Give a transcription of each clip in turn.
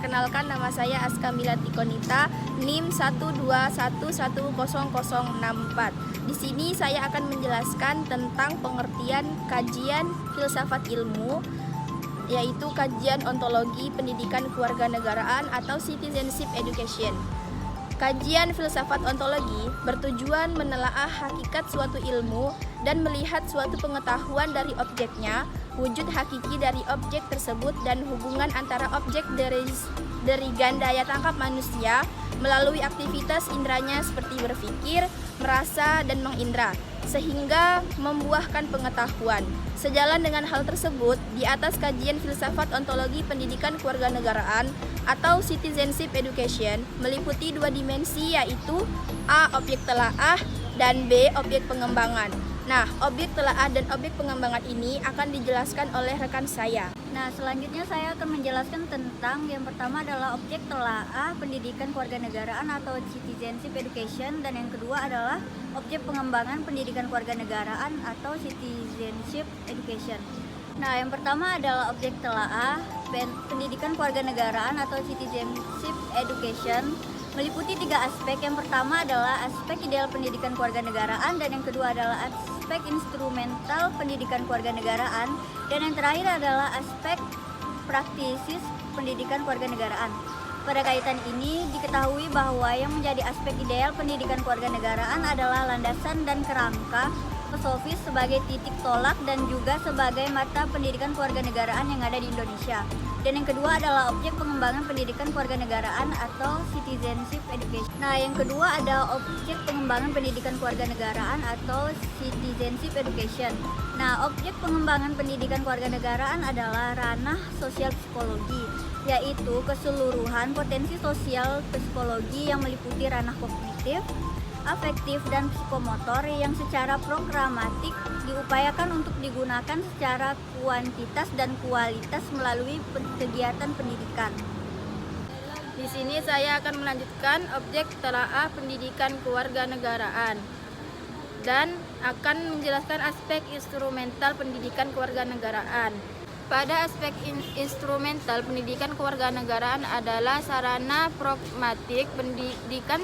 perkenalkan, nama saya Aska Milati Konita, NIM 121110064. Di sini saya akan menjelaskan tentang pengertian kajian filsafat ilmu, yaitu kajian ontologi pendidikan kewarganegaraan atau citizenship education. Kajian filsafat ontologi bertujuan menelaah hakikat suatu ilmu dan melihat suatu pengetahuan dari objeknya, wujud hakiki dari objek tersebut, dan hubungan antara objek dari daya tangkap manusia melalui aktivitas indranya seperti berpikir, merasa, dan mengindra, sehingga membuahkan pengetahuan. Sejalan dengan hal tersebut, di atas kajian filsafat ontologi pendidikan kewarganegaraan atau citizenship education meliputi dua dimensi, yaitu A. Objek telaah dan B. Objek pengembangan. Nah, objek telaah dan objek pengembangan ini akan dijelaskan oleh rekan saya. Nah, selanjutnya saya akan menjelaskan tentang yang pertama adalah objek telaah pendidikan kewarganegaraan atau citizenship education, dan yang kedua adalah objek pengembangan pendidikan kewarganegaraan atau citizenship education. Nah, yang pertama adalah objek telaah pendidikan kewarganegaraan atau citizenship education meliputi tiga aspek. Yang pertama adalah aspek ideal pendidikan kewarganegaraan, dan yang kedua adalah aspek instrumental pendidikan kewarganegaraan, dan yang terakhir adalah aspek praktisis pendidikan kewarganegaraan. Pada kaitan ini diketahui bahwa yang menjadi aspek ideal pendidikan kewarganegaraan adalah landasan dan kerangka filosofis sebagai titik tolak dan juga sebagai mata pendidikan kewarganegaraan yang ada di Indonesia. Dan yang kedua adalah objek pengembangan pendidikan kewarganegaraan atau citizenship education. Nah, yang kedua ada objek pengembangan pendidikan kewarganegaraan atau citizenship education. Nah, objek pengembangan pendidikan kewarganegaraan adalah ranah sosial psikologi, yaitu keseluruhan potensi sosial psikologi yang meliputi ranah kognitif, afektif, dan psikomotor yang secara programatik diupayakan untuk digunakan secara kuantitas dan kualitas melalui kegiatan pendidikan. Di sini saya akan melanjutkan objek telaah pendidikan kewarganegaraan dan akan menjelaskan aspek instrumental pendidikan kewarganegaraan. Pada aspek instrumental pendidikan kewarganegaraan adalah sarana pragmatik pendidikan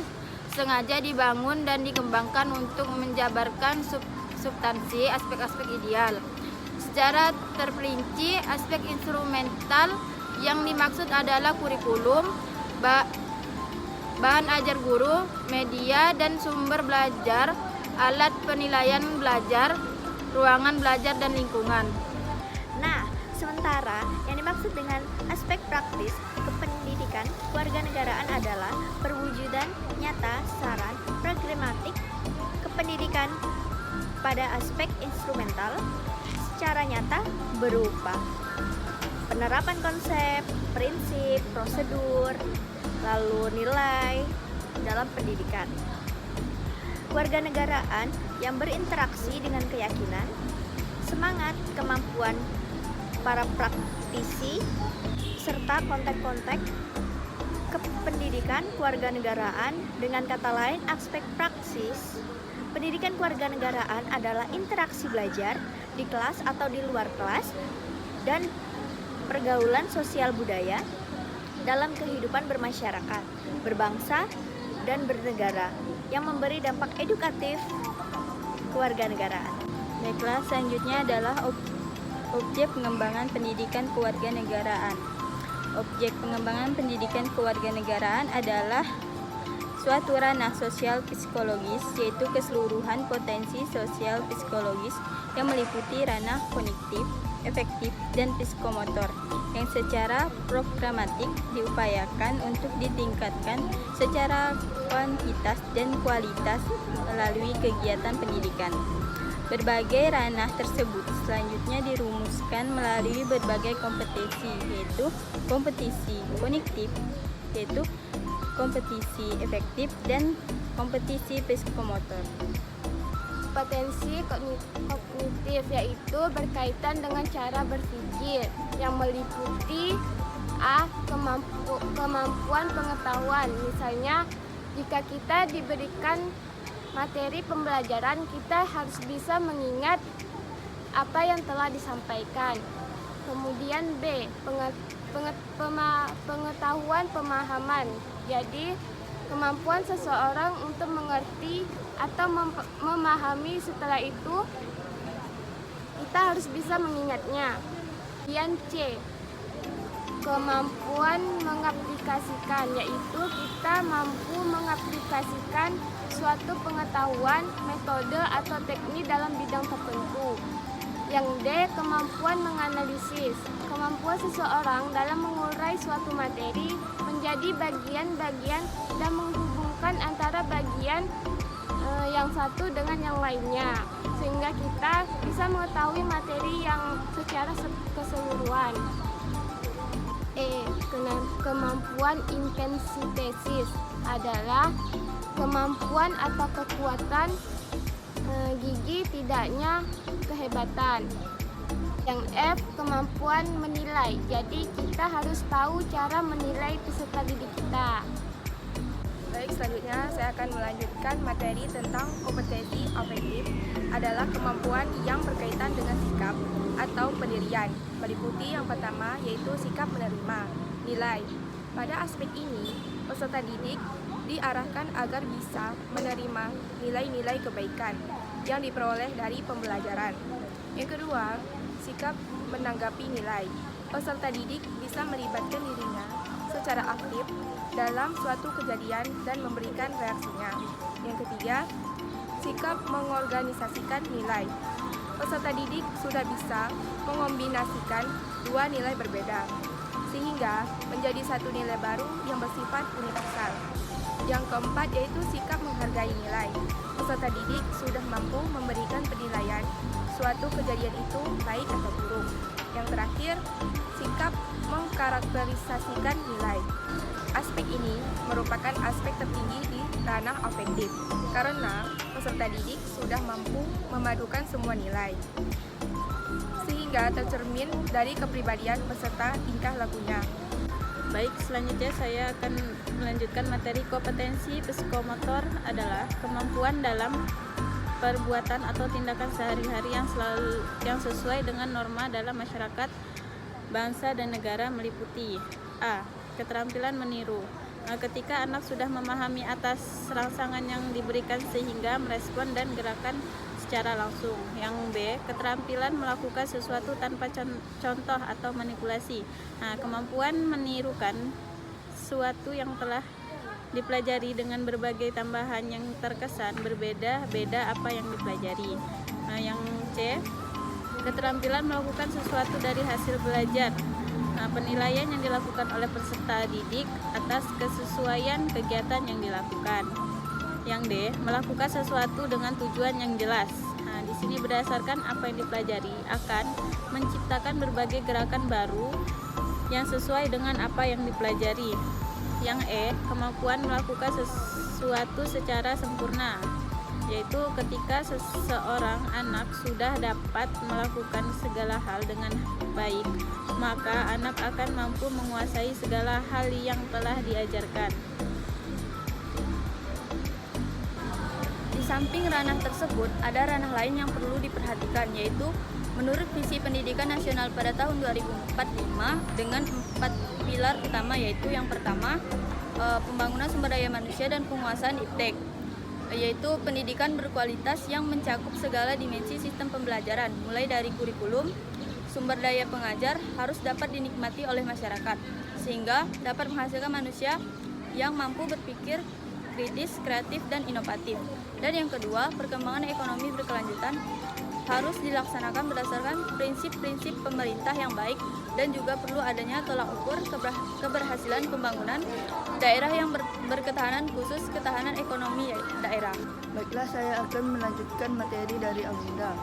sengaja dibangun dan dikembangkan untuk menjabarkan substansi aspek-aspek ideal. Secara terperinci, aspek instrumental yang dimaksud adalah kurikulum, bahan ajar guru, media dan sumber belajar, alat penilaian belajar, ruangan belajar, dan lingkungan. Nah, sementara yang dimaksud dengan aspek praktis kependidikan kewarganegaraan adalah perwujudan nyata saran pragmatik kependidikan pada aspek instrumental secara nyata berupa penerapan konsep, prinsip, prosedur, lalu nilai dalam pendidikan. Kewarganegaraan yang berinteraksi dengan keyakinan, semangat, kemampuan para praktisi, serta konteks-konteks kependidikan kewarganegaraan. Dengan kata lain, aspek praksis pendidikan kewarganegaraan adalah interaksi belajar di kelas atau di luar kelas dan pergaulan sosial budaya dalam kehidupan bermasyarakat, berbangsa, dan bernegara yang memberi dampak edukatif kewarganegaraan. Baiklah, selanjutnya adalah objek pengembangan pendidikan kewarganegaraan. Objek pengembangan pendidikan kewarganegaraan adalah suatu ranah sosial psikologis, yaitu keseluruhan potensi sosial psikologis yang meliputi ranah kognitif, efektif, dan psikomotor yang secara programatik diupayakan untuk ditingkatkan secara kuantitas dan kualitas melalui kegiatan pendidikan. Berbagai ranah tersebut selanjutnya dirumuskan melalui berbagai kompetisi, yaitu kompetisi kognitif, yaitu kompetisi efektif, dan kompetisi psikomotor. Kompetensi kognitif yaitu berkaitan dengan cara berpikir yang meliputi A. Kemampuan pengetahuan. Misalnya, jika kita diberikan materi pembelajaran, kita harus bisa mengingat apa yang telah disampaikan. Kemudian B, pengetahuan pemahaman. Jadi kemampuan seseorang untuk mengerti atau memahami, setelah itu kita harus bisa mengingatnya. Kemudian C, kemampuan mengaplikasikan, yaitu kita mampu mengaplikasikan suatu pengetahuan, metode atau teknik dalam bidang tertentu. Yang D, kemampuan menganalisis, kemampuan seseorang dalam mengurai suatu materi menjadi bagian-bagian dan menghubungkan antara bagian yang satu dengan yang lainnya, sehingga kita bisa mengetahui materi yang secara keseluruhan. E, kemampuan intensitas adalah kemampuan atau kekuatan gigi, tidaknya kehebatan. Yang F, kemampuan menilai. Jadi kita harus tahu cara menilai peserta didik kita. Baik, selanjutnya saya akan melanjutkan materi tentang kompetensi afektif adalah kemampuan yang berkaitan dengan sikap atau pendirian. Meliputi yang pertama yaitu sikap menerima nilai. Pada aspek ini, peserta didik diarahkan agar bisa menerima nilai-nilai kebaikan yang diperoleh dari pembelajaran. Yang kedua, sikap menanggapi nilai. Peserta didik bisa melibatkan dirinya secara aktif dalam suatu kejadian dan memberikan reaksinya. Yang ketiga, sikap mengorganisasikan nilai. Peserta didik sudah bisa mengombinasikan dua nilai berbeda, sehingga menjadi satu nilai baru yang bersifat universal. Yang keempat yaitu sikap menghargai nilai. Peserta didik sudah mampu memberikan penilaian suatu kejadian itu baik atau buruk. Yang terakhir, sikap mengkarakterisasikan nilai. Aspek ini merupakan aspek tertinggi di ranah afektif karena peserta didik sudah mampu memadukan semua nilai, sehingga tercermin dari kepribadian peserta tingkah lakunya. Baik, selanjutnya saya akan melanjutkan materi kompetensi psikomotor adalah kemampuan dalam perbuatan atau tindakan sehari-hari yang sesuai dengan norma dalam masyarakat, bangsa, dan negara, meliputi A. Keterampilan meniru. Ketika anak sudah memahami atas rangsangan yang diberikan sehingga merespon dan gerakan secara langsung. Yang B, keterampilan melakukan sesuatu tanpa contoh atau manipulasi. Kemampuan menirukan sesuatu yang telah dipelajari dengan berbagai tambahan yang terkesan berbeda-beda apa yang dipelajari. Yang C, keterampilan melakukan sesuatu dari hasil belajar. Penilaian yang dilakukan oleh peserta didik atas kesesuaian kegiatan yang dilakukan. Yang D, melakukan sesuatu dengan tujuan yang jelas. Di sini berdasarkan apa yang dipelajari akan menciptakan berbagai gerakan baru yang sesuai dengan apa yang dipelajari. Yang E, kemampuan melakukan sesuatu secara sempurna, yaitu ketika seseorang anak sudah dapat melakukan segala hal dengan baik, maka anak akan mampu menguasai segala hal yang telah diajarkan. Di samping ranah tersebut, ada ranah lain yang perlu diperhatikan, yaitu menurut visi pendidikan nasional pada tahun 2045 dengan 4 pilar utama, yaitu yang pertama, pembangunan sumber daya manusia dan penguasaan iptek, yaitu pendidikan berkualitas yang mencakup segala dimensi sistem pembelajaran, mulai dari kurikulum, sumber daya pengajar harus dapat dinikmati oleh masyarakat, sehingga dapat menghasilkan manusia yang mampu berpikir kritis, kreatif, dan inovatif. Dan yang kedua, perkembangan ekonomi berkelanjutan harus dilaksanakan berdasarkan prinsip-prinsip pemerintah yang baik dan juga perlu adanya tolak ukur keberhasilan pembangunan daerah yang berketahanan, khusus ketahanan ekonomi daerah. Baiklah, saya akan melanjutkan materi dari Agenda.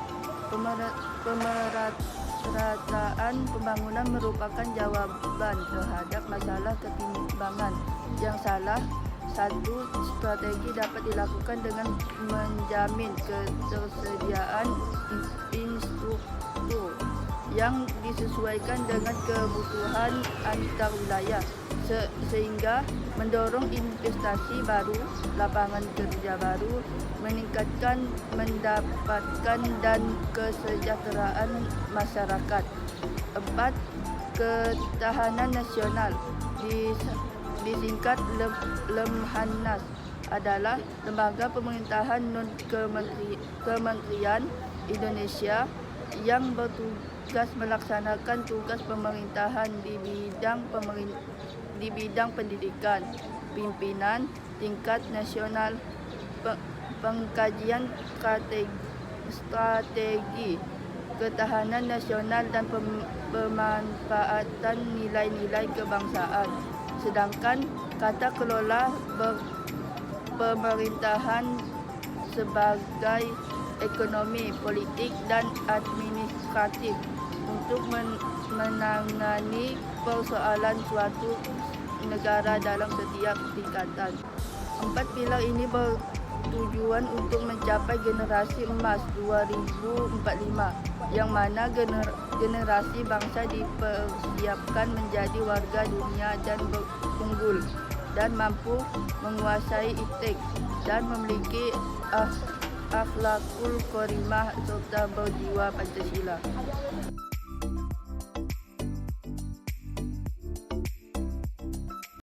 Pemerataan pembangunan merupakan jawaban terhadap masalah ketimbangan yang salah. Satu, strategi dapat dilakukan dengan menjamin ketersediaan infrastruktur yang disesuaikan dengan kebutuhan antar wilayah sehingga mendorong investasi baru, lapangan kerja baru, meningkatkan pendapatan dan kesejahteraan masyarakat. 4. Ketahanan nasional disingkat Lemhanas adalah lembaga pemerintahan non-kementerian Indonesia yang bertugas melaksanakan tugas pemerintahan di bidang pendidikan, pimpinan tingkat nasional, pengkajian strategi ketahanan nasional dan pemanfaatan nilai-nilai kebangsaan. Sedangkan kata kelola pemerintahan sebagai ekonomi, politik, dan administratif untuk menangani persoalan suatu negara dalam setiap tingkatan. 4 pilar ini bertujuan untuk mencapai generasi emas 2045, yang mana generasi bangsa dipersiapkan menjadi warga dunia dan unggul dan mampu menguasai etik dan memiliki akhlakul karimah serta berjiwa Pancasila.